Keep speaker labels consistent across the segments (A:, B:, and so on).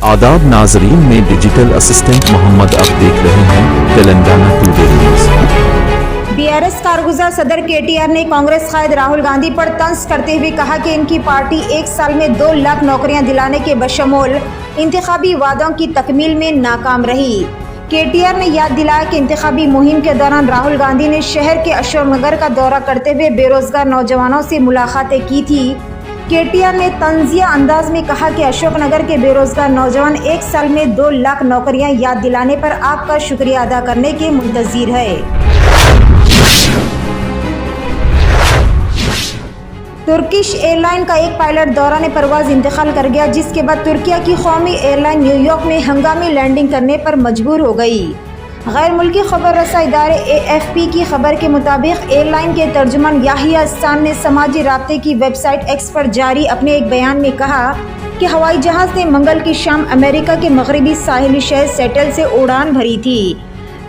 A: آداب ناظرین، میں ڈیجیٹل اسسٹنٹ محمد اب دیکھ رہے ہیں تلنگانہ ٹوڈے نیوز۔
B: BRS کارگزار صدر KTR نے کانگریس قائد راہل گاندھی پر طنز کرتے ہوئے کہا کہ ان کی پارٹی ایک سال میں 2 لاکھ نوکریاں دلانے کے بشمول انتخابی وعدوں کی تکمیل میں ناکام رہی۔ KTR نے یاد دلایا کہ انتخابی مہم کے دوران راہل گاندھی نے شہر کے اشوک نگر کا دورہ کرتے ہوئے بے روزگار نوجوانوں سے ملاقاتیں کی تھی۔ KTR نے طنزیہ انداز میں کہا کہ اشوک نگر کے بے روزگار نوجوان ایک سال میں 2 لاکھ نوکریاں یاد دلانے پر آپ کا شکریہ ادا کرنے کے منتظر ہے۔ ترکش ایئر لائن کا ایک پائلٹ دوران پرواز انتقال کر گیا، جس کے بعد ترکیہ کی قومی ایئر لائن نیو یارک میں ہنگامی لینڈنگ کرنے پر مجبور ہو گئی۔ غیر ملکی خبر رساں ادارے AFP کی خبر کے مطابق ایئر لائن کے ترجمان یحییٰ استان نے سماجی رابطے کی ویب سائٹ ایکس پر جاری اپنے ایک بیان میں کہا کہ ہوائی جہاز نے منگل کی شام امریکہ کے مغربی ساحلی شہر سیٹل سے اڑان بھری تھی۔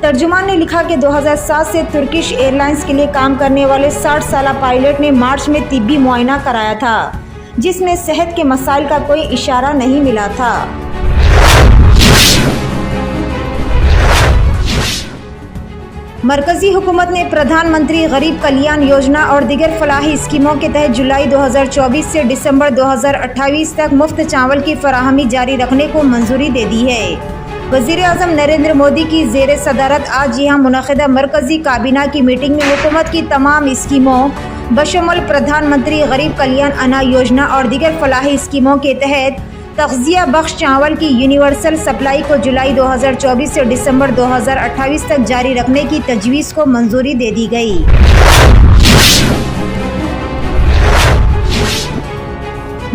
B: ترجمان نے لکھا کہ 2007 سے ترکش ایئر لائنز کے لیے کام کرنے والے 60 سالہ پائلٹ نے مارچ میں طبی معائنہ کرایا تھا، جس میں صحت کے مسائل کا کوئی اشارہ نہیں ملا تھا۔ مرکزی حکومت نے پردھان منتری غریب کلیان یوجنا اور دیگر فلاحی اسکیموں کے تحت جولائی 2024 سے دسمبر 2028 تک مفت چاول کی فراہمی جاری رکھنے کو منظوری دے دی ہے۔ وزیر اعظم نریندر مودی کی زیر صدارت آج یہاں منعقدہ مرکزی کابینہ کی میٹنگ میں حکومت کی تمام اسکیموں بشمول پردھان منتری غریب کلیان انا یوجنا اور دیگر فلاحی اسکیموں کے تحت تغذیہ بخش چاول کی یونیورسل سپلائی کو جولائی 2024 سے دسمبر 2028 تک جاری رکھنے کی تجویز کو منظوری دے دی گئی۔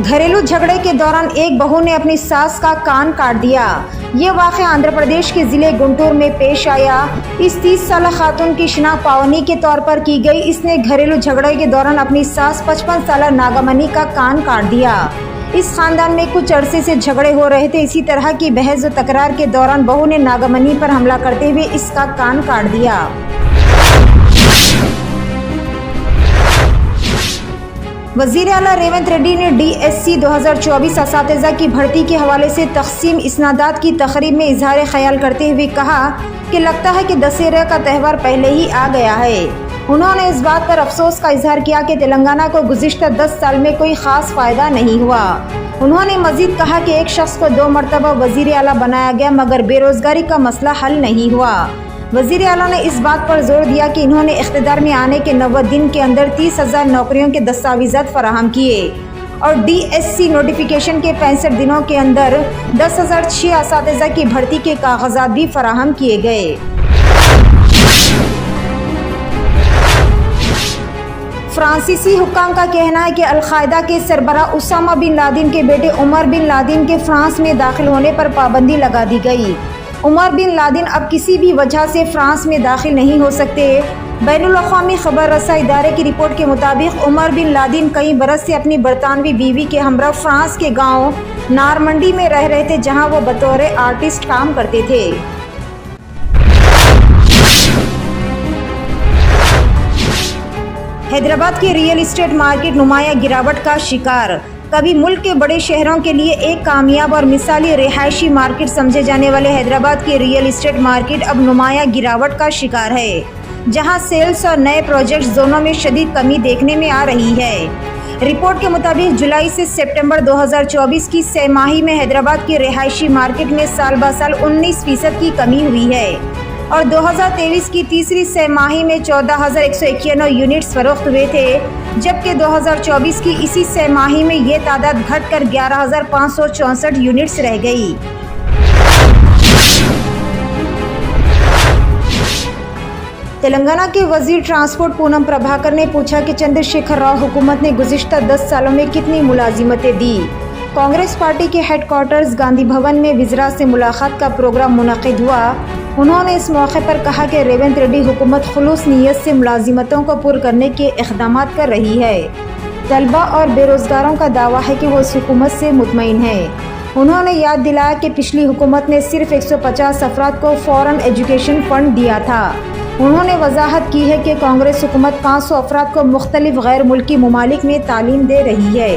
B: گھریلو جھگڑے کے دوران ایک بہو نے اپنی ساس کا کان کاٹ دیا۔ یہ واقعہ آندھرا پردیش کے ضلع گنٹور میں پیش آیا۔ اس 30 سالہ خاتون کی شناخت پاونی کے طور پر کی گئی۔ اس نے گھریلو جھگڑے کے دوران اپنی ساس 55 سالہ ناگمنی کا کان کاٹ دیا۔ اس خاندان میں کچھ عرصے سے جھگڑے ہو رہے تھے۔ اسی طرح کی بحث و تکرار کے دوران بہو نے ناگمنی پر حملہ کرتے ہوئے اس کا کان کاٹ دیا۔ وزیر اعلیٰ ریونت ریڈی نے DSC 2024 اساتذہ کی بھرتی کے حوالے سے تقسیم اسنادات کی تقریب میں اظہار خیال کرتے ہوئے کہا کہ لگتا ہے کہ دسہرہ کا تہوار پہلے ہی آ گیا ہے۔ انہوں نے اس بات پر افسوس کا اظہار کیا کہ تلنگانہ کو گزشتہ 10 سال میں کوئی خاص فائدہ نہیں ہوا۔ انہوں نے مزید کہا کہ ایک شخص کو 2 مرتبہ وزیر اعلیٰ بنایا گیا مگر بے روزگاری کا مسئلہ حل نہیں ہوا۔ وزیر اعلیٰ نے اس بات پر زور دیا کہ انہوں نے اقتدار میں آنے کے 90 دن کے اندر 30,000 نوکریوں کے دستاویزات فراہم کیے اور DSC نوٹیفیکیشن کے 65 دنوں کے اندر 10,006 اساتذہ کی بھرتی کے کاغذات بھی فراہم کیے گئے۔ فرانسیسی حکام کا کہنا ہے کہ القاعدہ کے سربراہ اسامہ بن لادن کے بیٹے عمر بن لادن کے فرانس میں داخل ہونے پر پابندی لگا دی گئی۔ عمر بن لادن اب کسی بھی وجہ سے فرانس میں داخل نہیں ہو سکتے۔ بین الاقوامی خبر رساں ادارے کی رپورٹ کے مطابق عمر بن لادن کئی برس سے اپنی برطانوی بیوی کے ہمراہ فرانس کے گاؤں نارمنڈی میں رہ رہے تھے، جہاں وہ بطور آرٹسٹ کام کرتے تھے۔ حیدرآباد کے ریئل اسٹیٹ مارکیٹ نمایاں گراوٹ کا شکار۔ کبھی ملک کے بڑے شہروں کے لیے ایک کامیاب اور مثالی رہائشی مارکیٹ سمجھے جانے والے حیدرآباد کی ریئل اسٹیٹ مارکیٹ اب نمایاں گراوٹ کا شکار ہے، جہاں سیلز اور نئے پروجیکٹس دونوں میں شدید کمی دیکھنے میں آ رہی ہے۔ رپورٹ کے مطابق جولائی سے سپٹمبر 2024 کی سہ ماہی میں حیدرآباد کی رہائشی مارکیٹ میں سال بہ سال 19% کی کمی ہوئی ہے اور 2023 کی تیسری سہ ماہی میں 14,191 یونٹس فروخت ہوئے تھے، جبکہ 2024 کی اسی سہ ماہی میں یہ تعداد گھٹ کر 11,564 یونٹس رہ گئی۔ تلنگانہ کے وزیر ٹرانسپورٹ پونم پربھاکر نے پوچھا کہ چندر شیکھر راؤ حکومت نے گزشتہ 10 سالوں میں کتنی ملازمتیں دی۔ کانگریس پارٹی کے ہیڈ کوارٹرز گاندھی بھون میں وزراء سے ملاقات کا پروگرام منعقد ہوا۔ انہوں نے اس موقع پر کہا کہ ریونت ریڈی حکومت خلوص نیت سے ملازمتوں کو پر کرنے کے اقدامات کر رہی ہے۔ طلبہ اور بے روزگاروں کا دعویٰ ہے کہ وہ اس حکومت سے مطمئن ہیں۔ انہوں نے یاد دلایا کہ پچھلی حکومت نے صرف 150 افراد کو فوراً ایجوکیشن فنڈ دیا تھا۔ انہوں نے وضاحت کی ہے کہ کانگریس حکومت 500 افراد کو مختلف غیر ملکی ممالک میں تعلیم دے رہی ہے۔